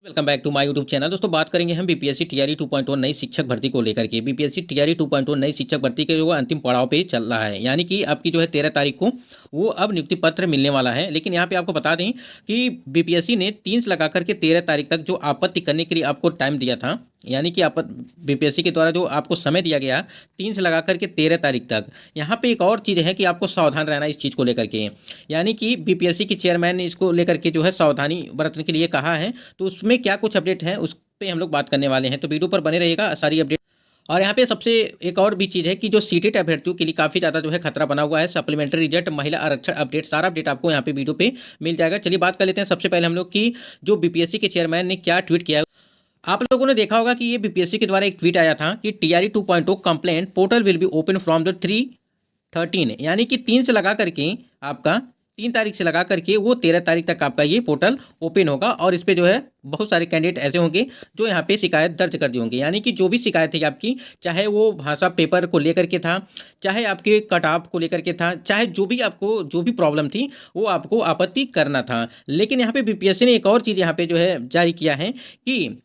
Welcome back to my YouTube channel. दोस्तों बात करेंगे हम बीपीएससी टीआरई 2.1 नई शिक्षक भर्ती को लेकर के। बीपीएससी टीआरई 2.1 नई शिक्षक भर्ती के जो अंतिम पड़ाव पे चल रहा है, यानी कि आपकी जो है 13 तारीख को वो अब नियुक्ति पत्र मिलने वाला है। लेकिन यहाँ पे आपको बता दें कि बीपीएससी ने 3 से लगा करके 13 तारीख तक जो आपत्ति करने के लिए आपको टाइम दिया था, यानी कि आप बीपीएससी के द्वारा जो आपको समय दिया गया 3 से लगा करके 13 तारीख तक। यहाँ पे एक और चीज़ है कि आपको सावधान रहना इस चीज़ को लेकर के, यानी कि बीपीएससी के चेयरमैन ने इसको लेकर के जो है सावधानी बरतने के लिए कहा है। तो उसमें क्या कुछ अपडेट है उस पे हम लोग बात करने वाले हैं, तो वीडियो पर बने रहेगा सारी अपडेट। और यहाँ पे सबसे एक और भी चीज़ है कि जो सीटेट अभ्यर्थियों के लिए काफ़ी ज़्यादा जो है खतरा बना हुआ है। सप्लीमेंट्री रिजल्ट, महिला आरक्षण अपडेट, सारा अपडेट आपको यहाँ पे वीडियो पे मिल जाएगा। चलिए बात कर लेते हैं सबसे पहले हम लोग की जो बीपीएससी के चेयरमैन ने क्या ट्वीट किया है। आप लोगों ने देखा होगा कि ये बीपीएससी के द्वारा एक ट्वीट आया था कि TRE 2.0 complaint portal will be open from the 3/13, यानी कि 3 से लगा करके आपका 3 तारीख से लगा करके वो 13 तारीख तक आपका ये पोर्टल ओपन होगा। और इस पे जो है बहुत सारे कैंडिडेट ऐसे होंगे जो यहाँ पे शिकायत दर्ज कर दी होंगे, यानी कि जो भी शिकायत है आपकी, चाहे वो भाषा पेपर को लेकर के था, चाहे आपके कट ऑफ को लेकर के था, चाहे जो भी आपको जो भी प्रॉब्लम थी वो आपको आपत्ति करना था। लेकिन यहाँ पे बीपीएससी ने एक और चीज़ यहाँ पे जो है जारी किया है कि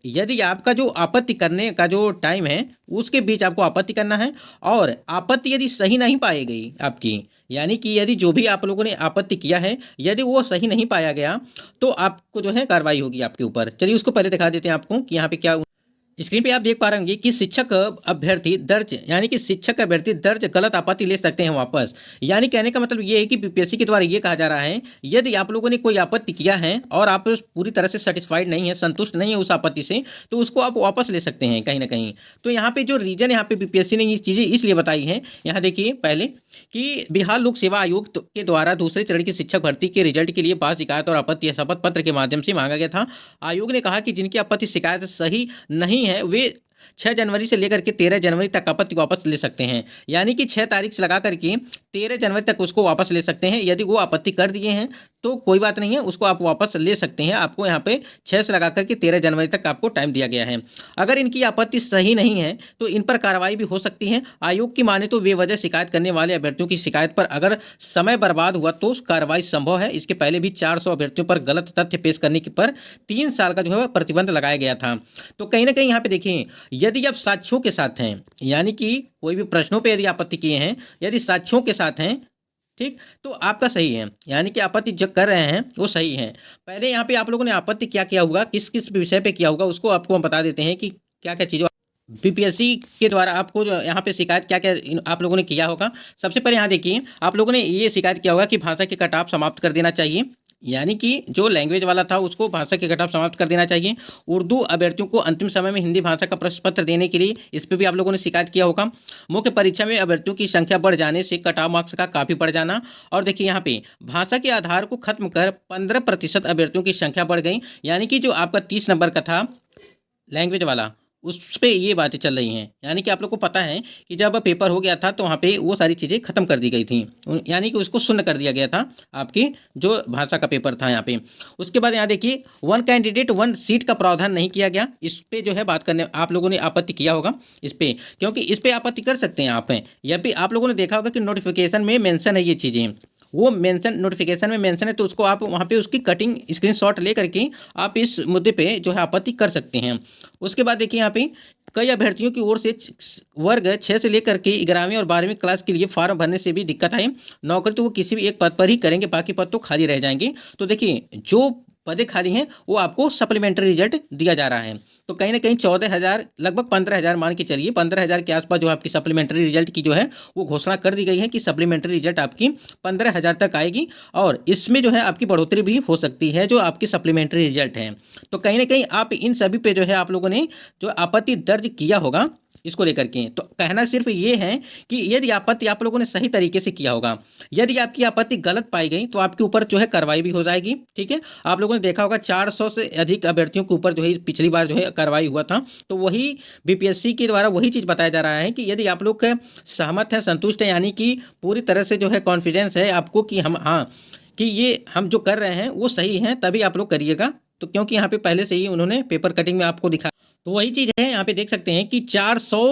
यदि आपका जो आपत्ति करने का जो टाइम है उसके बीच आपको आपत्ति करना है, और आपत्ति यदि सही नहीं पाई गई आपकी, यानी कि यदि जो भी आप लोगों ने आपत्ति किया है यदि वो सही नहीं पाया गया तो आपको जो है कार्रवाई होगी आपके ऊपर। चलिए उसको पहले दिखा देते हैं आपको कि यहाँ पे क्या स्क्रीन पे आप देख पा रहे होंगे कि शिक्षक अभ्यर्थी दर्ज गलत आपत्ति ले सकते हैं वापस। यानी कहने का मतलब ये है कि बीपीएससी के द्वारा ये कहा जा रहा है, यदि आप लोगों ने कोई आपत्ति किया है और आप पूरी तरह से सेटिस्फाइड नहीं है, संतुष्ट नहीं है उस आपत्ति से, तो उसको आप वापस ले सकते हैं कहीं ना कहीं। तो यहाँ पे जो रीजन यहाँ पे बीपीएससी ने ये चीज़ें इसलिए बताई हैं, यहाँ देखिए पहले कि बिहार लोक सेवा आयोग के द्वारा दूसरे चरण की शिक्षक भर्ती के रिजल्ट के लिए बाद शिकायत और आपत्ति शपथ पत्र के माध्यम से मांगा गया था। आयोग ने कहा कि जिनकी आपत्ति शिकायत सही नहीं है वे 6 जनवरी से लेकर के 13 जनवरी तक आपत्ति वापस ले सकते हैं, यानी कि 6 तारीख से लगा करके 13 जनवरी तक उसको वापस ले सकते हैं। यदि वो आपत्ति कर दिए हैं तो कोई बात नहीं है, उसको आप वापस ले सकते हैं। आपको यहाँ पे 6 से लगा करके 13 जनवरी तक आपको टाइम दिया गया है। अगर इनकी आपत्ति सही नहीं है तो इन पर कार्रवाई भी हो सकती है। आयोग की माने तो बेवजह शिकायत करने वाले अभ्यर्थियों की शिकायत पर अगर समय बर्बाद हुआ तो कार्रवाई संभव है। इसके पहले भी 400 अभ्यर्थियों पर गलत तथ्य पेश करने पर 3 साल का जो है प्रतिबंध लगाया गया था। तो कहीं ना कहीं यहाँ पे देखिए, यदि आप साक्ष्यों के साथ हैं, यानी कि कोई भी प्रश्नों पे यदि आपत्ति किए हैं, यदि साक्ष्यों के साथ हैं, ठीक, तो आपका सही है, यानी कि आपत्ति जो कर रहे हैं वो सही है। पहले यहाँ पे आप लोगों ने आपत्ति क्या किया होगा, किस किस विषय पे किया होगा, उसको आपको हम बता देते हैं कि क्या क्या चीज़ों बीपीएससी के द्वारा आपको जो यहाँ पे शिकायत क्या क्या आप लोगों ने किया होगा। सबसे पहले यहाँ देखिए, आप लोगों ने ये शिकायत किया होगा कि भाषा के कटाव समाप्त कर देना चाहिए, यानी कि जो लैंग्वेज वाला था उसको भाषा के कटाव समाप्त कर देना चाहिए। उर्दू अभ्यर्थियों को अंतिम समय में हिंदी भाषा का प्रश्न पत्र देने के लिए, इस पर भी आप लोगों ने शिकायत किया होगा। मुख्य परीक्षा में अभ्यर्थियों की संख्या बढ़ जाने से कटाव मार्क्स का काफ़ी बढ़ जाना। और देखिए यहाँ पे भाषा के आधार को खत्म कर 15% अभ्यर्थियों की संख्या बढ़ गई, यानी कि जो आपका 30 नंबर का था लैंग्वेज वाला उस पे ये बातें चल रही हैं। यानी कि आप लोग को पता है कि जब पेपर हो गया था तो वहाँ पे वो सारी चीज़ें खत्म कर दी गई थी, यानी कि उसको शून्य कर दिया गया था आपकी जो भाषा का पेपर था यहाँ पे। उसके बाद यहाँ देखिए 1 कैंडिडेट 1 सीट का प्रावधान नहीं किया गया। इस पे जो है बात करने आप लोगों ने आपत्ति किया होगा इस पे, क्योंकि इस पे आपत्ति कर सकते हैं आप। या भी आप लोगों ने देखा होगा कि नोटिफिकेशन में मेंशन है ये चीज़ें, वो मेंशन नोटिफिकेशन में मेंशन है, तो उसको आप वहाँ पे उसकी कटिंग स्क्रीनशॉट ले करके आप इस मुद्दे पे जो है आपत्ति कर सकते हैं। उसके बाद देखिए यहाँ पे कई अभ्यर्थियों की ओर से वर्ग 6 से लेकर के 11वीं और 12वीं क्लास के लिए फॉर्म भरने से भी दिक्कत आई। नौकरी तो वो किसी भी एक पद पर ही करेंगे, बाकी पद तो खाली रह जाएंगे। तो देखिए जो पदें खाली हैं वो आपको सप्लीमेंट्री रिजल्ट दिया जा रहा है। तो कहीं ना कहीं 14,000 लगभग 15,000 मान के चलिए, 15,000 के आसपास जो आपकी सप्लीमेंट्री रिजल्ट की जो है वो घोषणा कर दी गई है कि सप्लीमेंट्री रिजल्ट आपकी 15,000 तक आएगी, और इसमें जो है आपकी बढ़ोतरी भी हो सकती है जो आपकी सप्लीमेंट्री रिजल्ट है। तो कहीं ना कहीं आप इन सभी पे जो है आप लोगों ने जो आपत्ति दर्ज किया होगा इसको लेकर के, तो कहना सिर्फ ये है कि यदि आपत्ति आप लोगों ने सही तरीके से किया होगा, यदि आपकी आपत्ति गलत पाई गई तो आपके ऊपर जो है कार्रवाई भी हो जाएगी। ठीक है, आप लोगों ने देखा होगा 400 से अधिक अभ्यर्थियों के ऊपर जो है पिछली बार जो है कार्रवाई हुआ था। तो वही बीपीएससी के द्वारा वही चीज़ बताया जा रहा है कि यदि आप लोग सहमत हैं, संतुष्ट हैं, यानी कि पूरी तरह से जो है कॉन्फिडेंस है आपको कि हम हाँ कि ये हम जो कर रहे हैं वो सही है, तभी आप लोग करिएगा। तो क्योंकि यहाँ पे पहले से ही उन्होंने पेपर कटिंग में आपको दिखा, तो वही चीज़ है यहाँ पे देख सकते हैं कि 400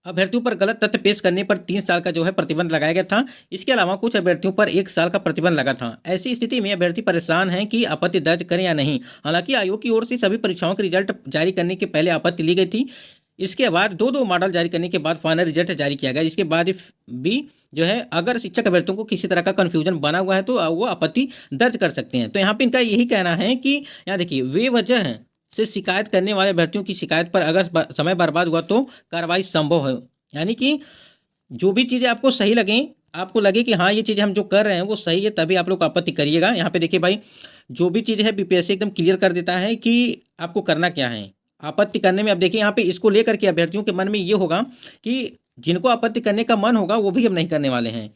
अभ्यर्थियों पर गलत तथ्य पेश करने पर 3 साल का जो है प्रतिबंध लगाया गया था। इसके अलावा कुछ अभ्यर्थियों पर 1 साल का प्रतिबंध लगा था। ऐसी स्थिति में अभ्यर्थी परेशान हैं कि आपत्ति दर्ज करें या नहीं। हालांकि आयोग की ओर से सभी परीक्षाओं के रिजल्ट जारी करने के पहले आपत्ति ली गई थी। इसके बाद दो मॉडल जारी करने के बाद फाइनल रिजल्ट जारी किया गया, जिसके बाद भी जो है अगर शिक्षक अभ्यर्थियों को किसी तरह का कन्फ्यूजन बना हुआ है तो वो आपत्ति दर्ज कर सकते हैं। तो यहाँ पे इनका यही कहना है कि यहाँ देखिए, वे वजह है से शिकायत करने वाले अभ्यर्थियों की शिकायत पर अगर समय बर्बाद हुआ तो कार्रवाई संभव है। यानी कि जो भी चीज़ें आपको सही लगें, आपको लगे कि हाँ ये चीज़ें हम जो कर रहे हैं वो सही है, तभी आप लोग आपत्ति करिएगा। यहाँ पे देखिए भाई, जो भी चीज़ है बीपीएससी एकदम क्लियर कर देता है कि आपको करना क्या है आपत्ति करने में। अब देखिए यहाँ पे इसको लेकर के अभ्यर्थियों के मन में ये होगा कि जिनको आपत्ति करने का मन होगा वो भी अब नहीं करने वाले हैं,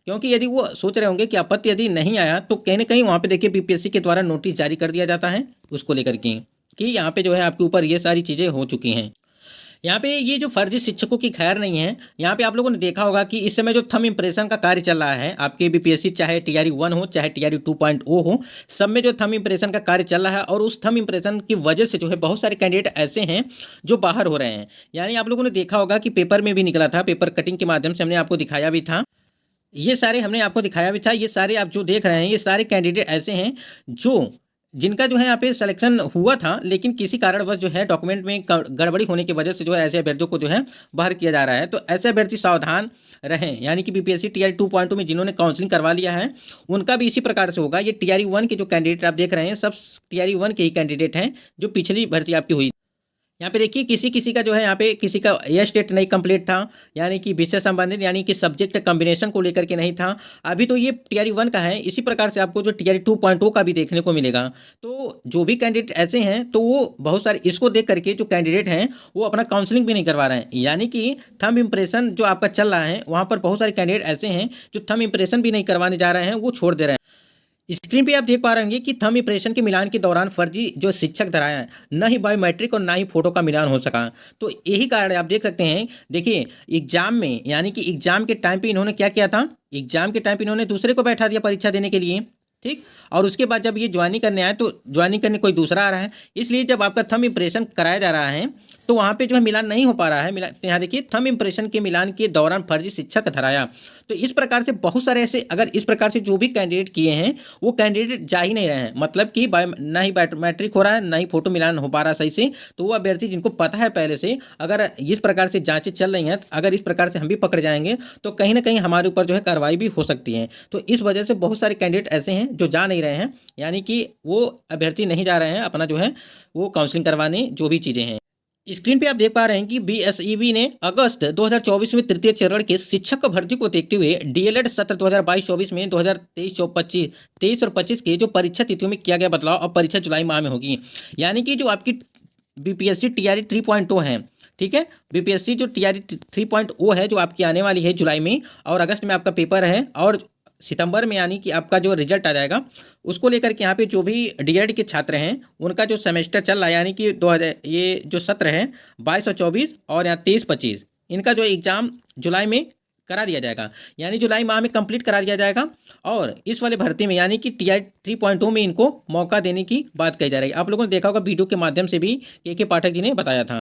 क्योंकि यदि वो सोच रहे होंगे कि आपत्ति यदि नहीं आया तो कहीं ना कहीं वहाँ पे देखिए बीपीएससी के द्वारा नोटिस जारी कर दिया जाता है उसको लेकर के कि यहाँ पे जो है आपके ऊपर ये सारी चीज़ें हो चुकी हैं। यहाँ पे ये जो फर्जी शिक्षकों की खैर नहीं है। यहाँ पे आप लोगों ने देखा होगा कि इस समय जो थंब इम्प्रेशन का कार्य चल रहा है आपके बीपीएससी, चाहे टीआरई 1 हो चाहे टीआरई 2.0 हो, सब में जो थंब इम्प्रेशन का कार्य चल रहा है और उस थंब इम्प्रेशन की वजह से जो है बहुत सारे कैंडिडेट ऐसे हैं जो बाहर हो रहे हैं। यानी आप लोगों ने देखा होगा कि पेपर में भी निकला था, पेपर कटिंग के माध्यम से हमने आपको दिखाया भी था, ये सारे हमने आपको दिखाया भी था। ये सारे आप जो देख रहे हैं ये सारे कैंडिडेट ऐसे हैं जो जिनका जो है यहाँ पे सिलेक्शन हुआ था, लेकिन किसी कारणवश जो है डॉक्यूमेंट में गड़बड़ी होने की वजह से जो है ऐसे अभ्यर्थियों को जो है बाहर किया जा रहा है। तो ऐसे अभ्यर्थी सावधान रहें। यानी कि बीपीएससी टीआरई 2.2 में जिन्होंने काउंसलिंग करवा लिया है उनका भी इसी प्रकार से होगा। ये टीआरई 1 के जो कैंडिडेट आप देख रहे हैं सब टीआरई 1 के ही कैंडिडेट हैं जो पिछली भर्ती आपकी हुई। यहाँ पे देखिए किसी का जो है यहाँ पे किसी का यह स्टेट नहीं कंप्लीट था, यानी कि विषय संबंधित यानी कि सब्जेक्ट कॉम्बिनेशन को लेकर के नहीं था। अभी तो ये टीआरई 1 का है, इसी प्रकार से आपको जो टीआरई 2.0 का भी देखने को मिलेगा। तो जो भी कैंडिडेट ऐसे हैं तो वो बहुत सारे इसको देख करके जो कैंडिडेट हैं वो अपना काउंसलिंग भी नहीं करवा रहे हैं। यानी कि थंब इम्प्रेशन जो आपका चल रहा है वहाँ पर बहुत सारे कैंडिडेट ऐसे हैं जो थंब इम्प्रेशन भी नहीं करवाने जा रहे हैं, वो छोड़ दे रहे हैं। स्क्रीन पे आप देख पा रहे होंगे कि थंब इम्प्रेशन के मिलान के दौरान फर्जी जो शिक्षक धराया है, न ही बायोमेट्रिक और ना ही फोटो का मिलान हो सका। तो यही कारण है, आप देख सकते हैं। देखिए एग्जाम में यानी कि एग्जाम के टाइम पे इन्होंने क्या किया था, एग्जाम के टाइम पे इन्होंने दूसरे को बैठा दिया परीक्षा देने के लिए, ठीक। और उसके बाद जब ये ज्वाइनिंग करने आए तो ज्वाइनिंग करने कोई दूसरा आ रहा है। इसलिए जब आपका थंब इम्प्रेशन कराया जा रहा है तो वहाँ पे जो है मिलान नहीं हो पा रहा है। यहाँ देखिए थंब इम्प्रेशन के मिलान के दौरान फर्जी शिक्षक धराया। तो इस प्रकार से बहुत सारे ऐसे अगर इस प्रकार से जो भी कैंडिडेट किए हैं वो कैंडिडेट जा ही नहीं रहे हैं, मतलब कि ना ही बायोमेट्रिक हो रहा है ना ही फोटो मिलान हो पा रहा सही से। तो वो अभ्यर्थी जिनको पता है पहले से, अगर इस प्रकार से जांचें चल रही हैं, अगर इस प्रकार से हम भी पकड़े जाएंगे तो कहीं ना कहीं हमारे ऊपर जो है कार्रवाई भी हो सकती है। तो इस वजह से बहुत सारे कैंडिडेट ऐसे हैं जो जा नहीं रहे हैं, यानी कि वो अभ्यर्थी नहीं जा रहे हैं अपना जो है वो काउंसलिंग करवाने जो भी चीज़ें हैं। स्क्रीन पे आप देख पा रहे हैं कि बीएसईबी ने अगस्त 2024 में तृतीय चरण के शिक्षक भर्ती को देखते हुए डीएलएड सत्र 2022-24 में 2023 और 25 के जो परीक्षा तिथियों में किया गया बदलाव अब परीक्षा जुलाई माह में होगी। यानी कि जो आपकी बीपीएससी टीआरई 3.0 है, ठीक है, बीपीएससी जो टीआरई 3.0 है जो आपकी आने वाली है जुलाई में, और अगस्त में आपका पेपर है, और सितंबर में यानी कि आपका जो रिजल्ट आ जाएगा उसको लेकर के यहाँ पे जो भी डीएलएड के छात्र हैं उनका जो सेमेस्टर चल रहा है, यानी कि 2000 ये जो सत्र है 22 और 24 और यहाँ 23-25 इनका जो एग्ज़ाम जुलाई में करा दिया जाएगा, यानी जुलाई माह में कंप्लीट करा दिया जाएगा। और इस वाले भर्ती में यानी कि टीआरई 3.0 में इनको मौका देने की बात कही जा रही है। आप लोगों ने देखा होगा वीडियो के माध्यम से भी के पाठक जी ने बताया था।